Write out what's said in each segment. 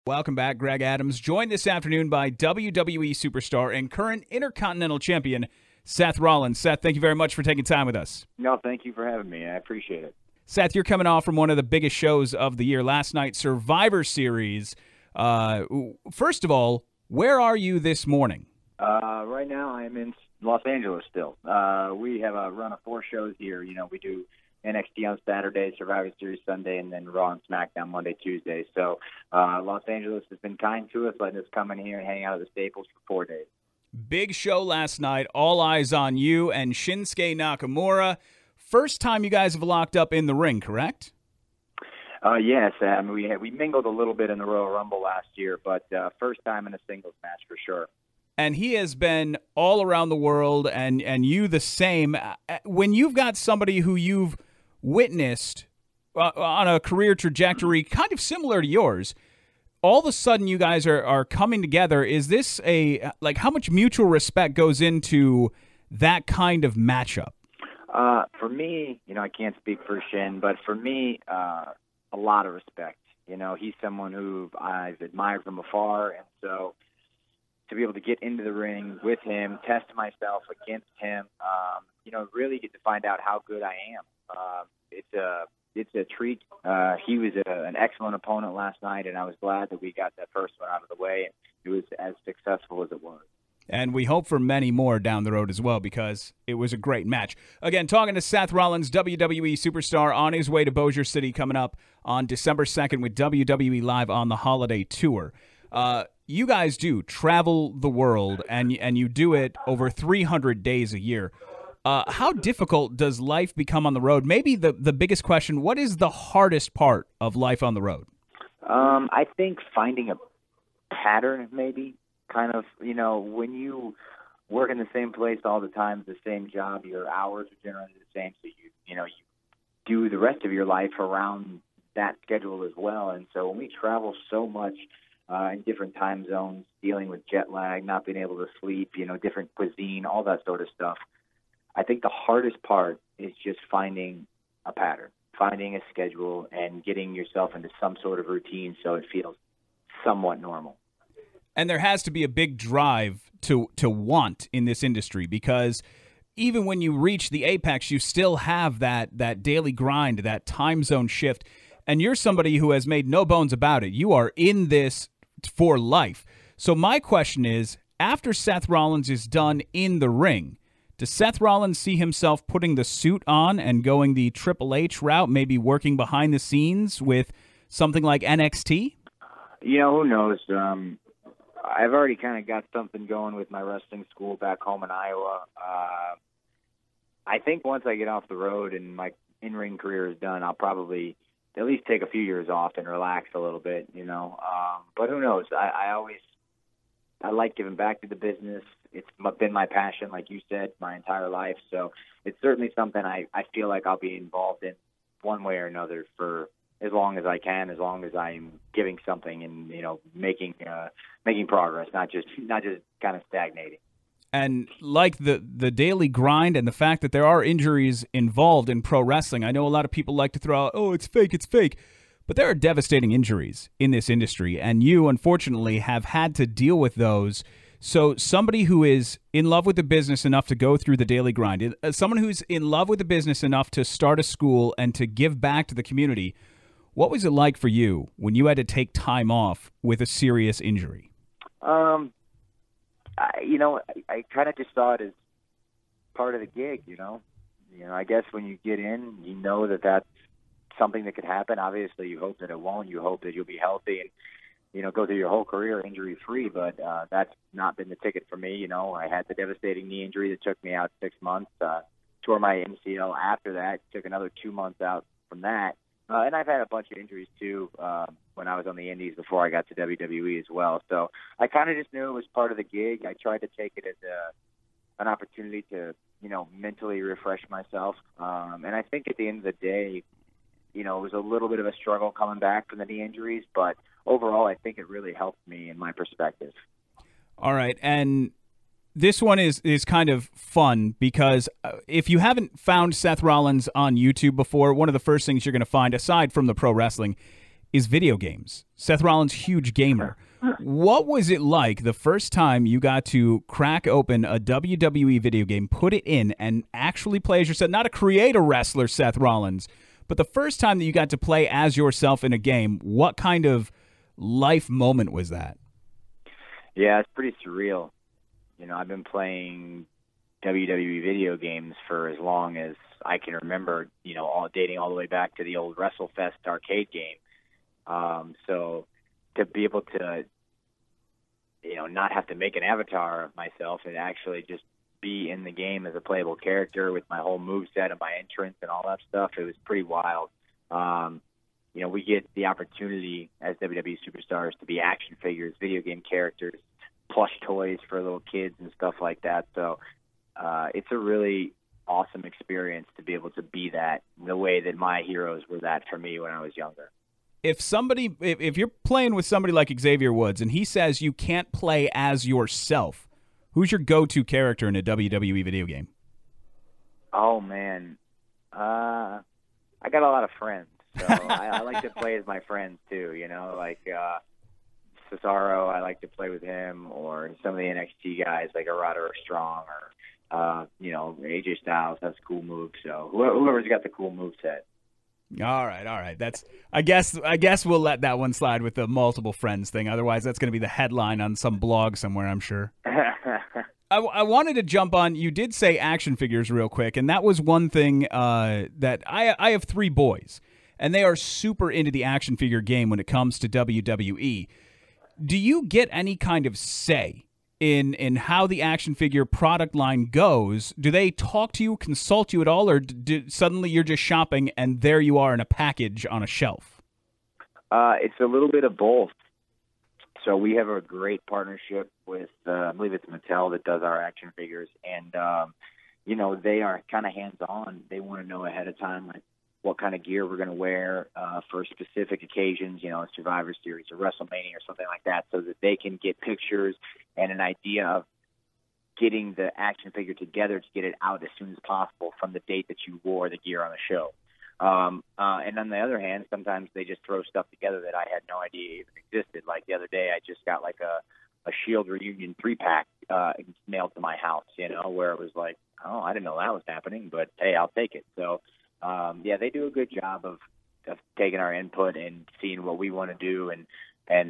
Welcome back, Greg Adams, joined this afternoon by WWE Superstar and current Intercontinental Champion Seth Rollins. Seth, thank you very much for taking time with us. No, thank you for having me. I appreciate it. Seth, you're coming off from one of the biggest shows of the year last night, Survivor Series. First of all, where are you this morning? Right now, I am in Los Angeles still. We have a run of 4 shows here. You know, we do NXT on Saturday, Survivor Series Sunday, and then Raw and SmackDown Monday, Tuesday. So Los Angeles has been kind to us, letting us come in here and hang out at the Staples for 4 days. Big show last night. All eyes on you and Shinsuke Nakamura. First time you guys have locked up in the ring, correct? Yes. We mingled a little bit in the Royal Rumble last year, but first time in a singles match for sure. And he has been all around the world, and you the same. When you've got somebody who you've witnessed on a career trajectory kind of similar to yours, all of a sudden you guys are coming together. Is this how much mutual respect goes into that kind of matchup? For me, I can't speak for Shin, but for me, a lot of respect. He's someone who I've admired from afar, and so to be able to get into the ring with him, test myself against him, really get to find out how good I am. It's a treat. He was an excellent opponent last night, and I was glad that we got that first one out of the way. It was as successful as it was. And we hope for many more down the road as well, because it was a great match. Again, talking to Seth Rollins, WWE Superstar, on his way to Bossier City coming up on December 2nd with WWE Live on the Holiday Tour. You guys do travel the world, and you do it over 300 days a year. How difficult does life become on the road? Maybe the biggest question, what is the hardest part of life on the road? I think finding a pattern, maybe. Kind of, when you work in the same place all the time, the same job, your hours are generally the same, so you do the rest of your life around that schedule as well. And so when we travel so much in different time zones, dealing with jet lag, not being able to sleep, different cuisine, all that sort of stuff, I think the hardest part is just finding a pattern, finding a schedule, and getting yourself into some sort of routine so it feels somewhat normal. And there has to be a big drive to want in this industry, because even when you reach the apex, you still have that daily grind, that time zone shift. And you're somebody who has made no bones about it. You are in this for life. So my question is, after Seth Rollins is done in the ring, does Seth Rollins see himself putting the suit on and going the Triple H route, maybe working behind the scenes with something like NXT? Who knows? I've already kind of got something going with my wrestling school back home in Iowa. I think once I get off the road and my in-ring career is done, I'll probably at least take a few years off and relax a little bit, But who knows? I like giving back to the business. It's been my passion, like you said, my entire life. So it's certainly something I feel like I'll be involved in one way or another for as long as I can, as long as I'm giving something and, making progress, not just kind of stagnating. And like the daily grind and the fact that there are injuries involved in pro wrestling, I know a lot of people like to throw out, oh, it's fake. But there are devastating injuries in this industry, and you, unfortunately, have had to deal with those. So somebody who is in love with the business enough to go through the daily grind, someone who's in love with the business enough to start a school and to give back to the community, what was it like for you when you had to take time off with a serious injury? I kind of just saw it as part of the gig, I guess when you get in, that's something that could happen. Obviously, you hope that it won't. You hope that you'll be healthy and, go through your whole career injury-free, but that's not been the ticket for me. I had the devastating knee injury that took me out 6 months, tore my MCL after that, took another 2 months out from that. And I've had a bunch of injuries, too, when I was on the Indies before I got to WWE as well. So I kind of just knew it was part of the gig. I tried to take it as an opportunity to, mentally refresh myself. And I think at the end of the day, it was a little bit of a struggle coming back from the knee injuries. But overall, I think it really helped me in my perspective. All right. And this one is kind of fun because if you haven't found Seth Rollins on YouTube before, one of the first things you're going to find, aside from the pro wrestling, is video games. Seth Rollins, huge gamer. What was it like the first time you got to crack open a WWE video game, put it in, and actually play as yourself? Not to create a wrestler, Seth Rollins, but the first time that you got to play as yourself in a game, what kind of life moment was that? Yeah, it's pretty surreal. I've been playing WWE video games for as long as I can remember, dating all the way back to the old WrestleFest arcade game. So to be able to, not have to make an avatar of myself and actually just be in the game as a playable character with my whole moveset and my entrance and all that stuff, it was pretty wild. We get the opportunity as WWE Superstars to be action figures, video game characters, plush toys for little kids and stuff like that. So it's a really awesome experience to be able to be that the way that my heroes were that for me when I was younger. If you're playing with somebody like Xavier Woods and he says you can't play as yourself, who's your go-to character in a WWE video game? Oh, man. I got a lot of friends. So I like to play as my friends, too, like Cesaro, I like to play with him, or some of the NXT guys like Ronda Strong or, AJ Styles has cool moves. So whoever's got the cool moveset. All right. I guess we'll let that one slide with the multiple friends thing. Otherwise, that's going to be the headline on some blog somewhere, I'm sure. I wanted to jump on. You did say action figures real quick, and that was one thing that I have 3 boys, and they are super into the action figure game when it comes to WWE. Do you get any kind of say in how the action figure product line goes? Do they talk to you, consult you at all, or suddenly you're just shopping and there you are in a package on a shelf? It's a little bit of both. So we have a great partnership with, I believe it's Mattel that does our action figures, and they are kind of hands-on. They want to know ahead of time what kind of gear we're going to wear for specific occasions, Survivor Series or WrestleMania or something like that, so that they can get pictures and an idea of getting the action figure together to get it out as soon as possible from the date that you wore the gear on the show. And on the other hand, sometimes they just throw stuff together that I had no idea even existed. Like the other day, I just got like a Shield reunion 3-pack mailed to my house, where it was like, oh, I didn't know that was happening, but hey, I'll take it. So, they do a good job of taking our input and seeing what we want to do and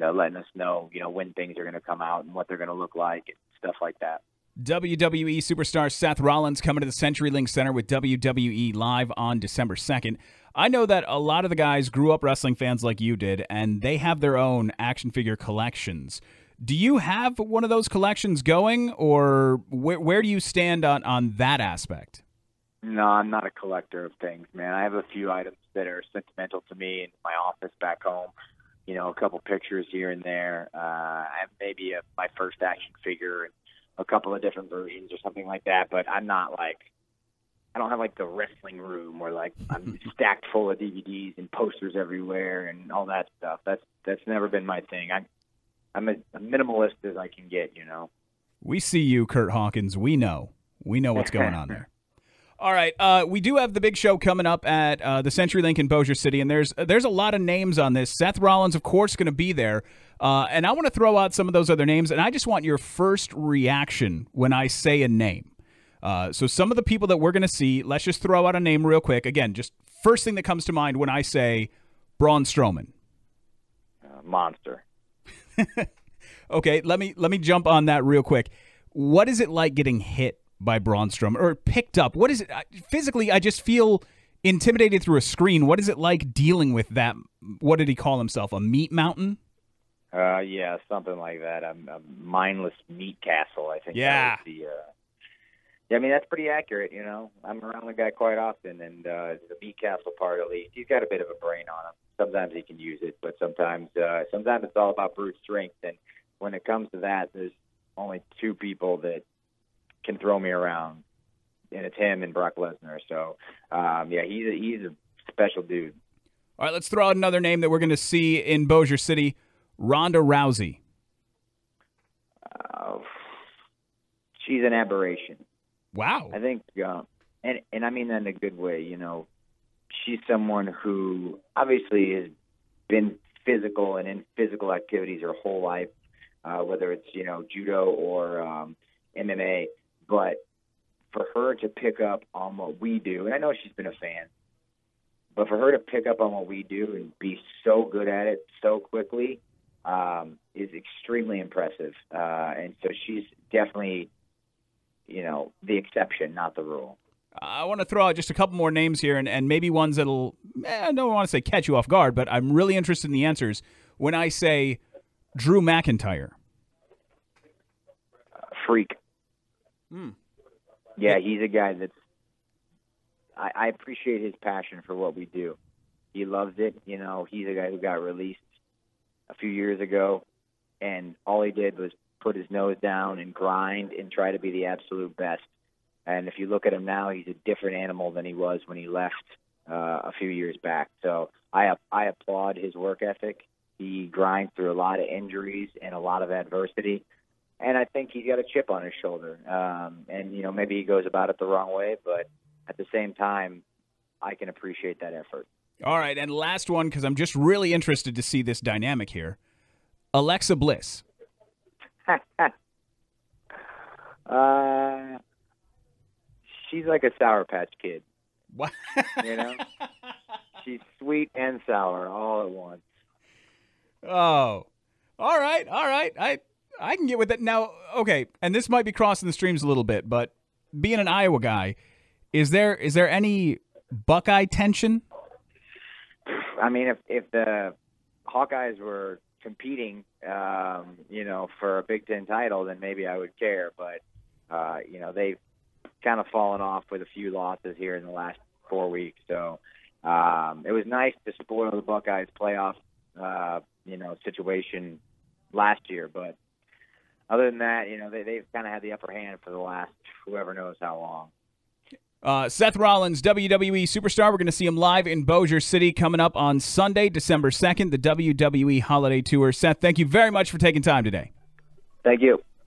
letting us know, when things are going to come out and what they're going to look like and stuff like that. WWE Superstar Seth Rollins coming to the CenturyLink Center with WWE Live on December 2nd. I know that a lot of the guys grew up wrestling fans like you did, and they have their own action figure collections. Do you have one of those collections going, or where do you stand on that aspect? No, I'm not a collector of things, man. I have a few items that are sentimental to me in my office back home. A couple pictures here and there. I have maybe my first action figure and a couple of different versions or something like that, but I'm not I don't have the wrestling room where I'm stacked full of DVDs and posters everywhere and all that stuff. That's never been my thing. I'm a minimalist as I can get, We see you, Kurt Hawkins. We know what's going on there. All right, we do have the big show coming up at the CenturyLink in Bossier City, and there's a lot of names on this. Seth Rollins, of course, going to be there, and I want to throw out some of those other names, and I just want your first reaction when I say a name. So some of the people that we're going to see, let's just throw out a name real quick. Again, just first thing that comes to mind when I say Braun Strowman. Monster. Okay, let me jump on that real quick. What is it like getting hit by Braun Strowman, or picked up? What is it physically? I just feel intimidated through a screen. What is it like dealing with that? What did he call himself? A meat mountain? Yeah, something like that. A mindless meat castle, I think. Yeah. That was I mean, that's pretty accurate. I'm around the guy quite often, and the meat castle part, at least, he's got a bit of a brain on him. Sometimes he can use it, but sometimes it's all about brute strength. And when it comes to that, there's only 2 people that can throw me around, and it's him and Brock Lesnar. So, he's a special dude. All right, let's throw out another name that we're going to see in Bossier City, Ronda Rousey. She's an aberration. Wow. I think, and I mean that in a good way. She's someone who obviously is been physical and in physical activities her whole life, whether it's, judo or MMA. But for her to pick up on what we do, and I know she's been a fan, but for her to pick up on what we do and be so good at it so quickly is extremely impressive. And so she's definitely, the exception, not the rule. I want to throw out just a couple more names here, and maybe ones that'll, I don't want to say catch you off guard, but I'm really interested in the answers when I say Drew McIntyre. Freak. Yeah, he's a guy that's, I appreciate his passion for what we do. He loves it. He's a guy who got released a few years ago, and all he did was put his nose down and grind and try to be the absolute best. And if you look at him now, he's a different animal than he was when he left a few years back. So I applaud his work ethic. He grinds through a lot of injuries and a lot of adversity. And I think he's got a chip on his shoulder. And maybe he goes about it the wrong way, but at the same time, I can appreciate that effort. All right, and last one, because I'm just really interested to see this dynamic here. Alexa Bliss. She's like a Sour Patch Kid. What? She's sweet and sour all at once. Oh, all right. I can get with it. Now, okay, and this might be crossing the streams a little bit, but being an Iowa guy, is there any Buckeye tension? I mean, if the Hawkeyes were competing, for a Big Ten title, then maybe I would care. But, they've kind of fallen off with a few losses here in the last 4 weeks. So it was nice to spoil the Buckeyes playoff, situation last year. But other than that, they've kind of had the upper hand for the last whoever knows how long. Seth Rollins, WWE Superstar. We're going to see him live in Bossier City coming up on Sunday, December 2nd, the WWE Holiday Tour. Seth, thank you very much for taking time today. Thank you.